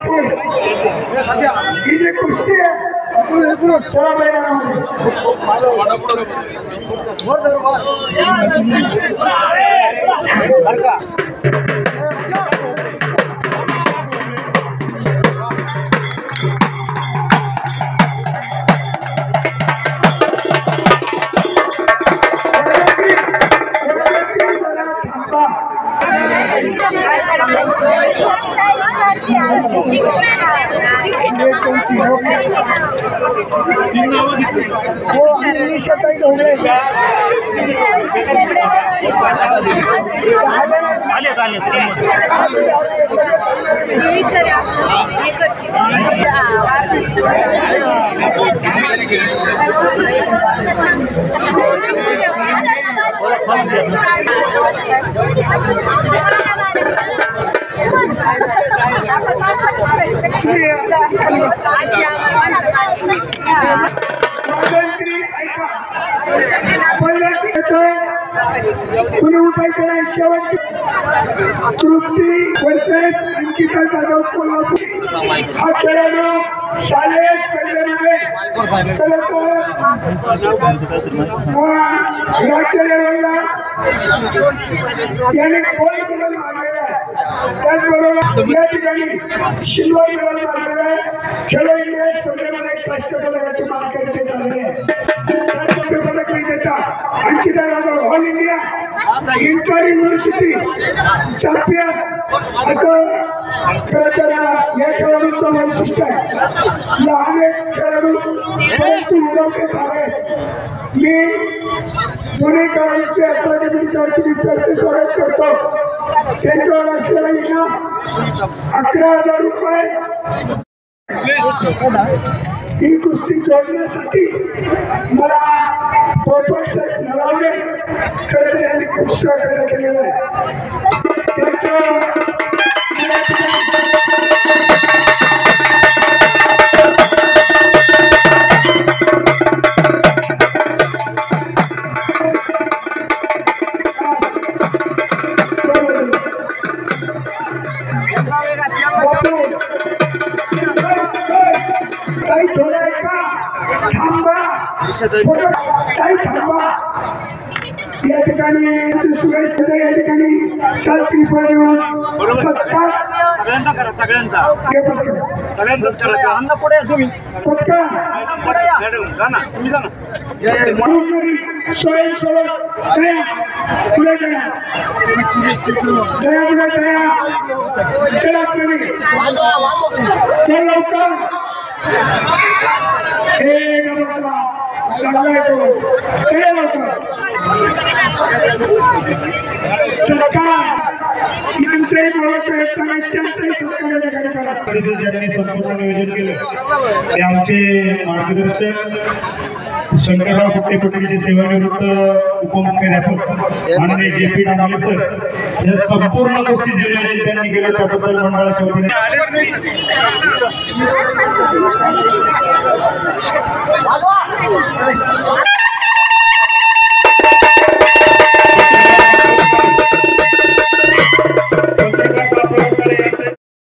भरपूर ही जी कुस्ती आहे चला मैदानामध्ये कुणी उठायचं नाही शेवटची तृप्ती वर्सेस अंकिता जाधव कोल्हापूर हा खेळाडू शालेय स्पर्धेमध्ये चला राज्य लेवलला याने गोल्ड मेडल मारलेला आहे त्याचबरोबर या ठिकाणी सिल्वर मेडल मारलेला आहे खेलो इंडिया स्पर्धेमध्ये कांस्य पदकाची मानकरी ते झालेली आहे पदक विजेता Ankita Jadhav all India inter university champion असं खरं तर या खेळाडूंचं वैशिष्ट्य आहे या अनेक खेळाडू परंतु उडवण्यात आले मी दोन्ही खेळाडूंचे अकॅडमीच्या वतीने सरचे स्वागत करतो त्यांच्यावर असलेला इनाम 11,000 रुपये ही कुस्ती जोडण्यासाठी मला पोपट साहेब नलावडे खरं तर यांनी खूप सहकार्य केलेलं आहे त्यांचं या ठिकाणी शुभेच्छा या ठिकाणी शास्त्री देऊन सत्कार सगळ्यांचाच करा अन्न पुढे तुम्ही स्वयंसेवक दया पुढे दया दया पुढे दया चला चल लवकर एक बसा चांगला तो करा लवकर सरकार यांचंही बोलायचं येताना त्यांचंही सत्कार या ठिकाणी करा ज्यांनी संपूर्ण नियोजन केलं ते आमचे मार्गदर्शक शंकरराव कुट्टे सेवानिवृत्त उपमुख्याध्यापक माननीय JP डांगले सर या संपूर्ण गोष्टी जिल्ह्याचे त्यांनी केलं त्याबद्दल मंडळाच्या वतीने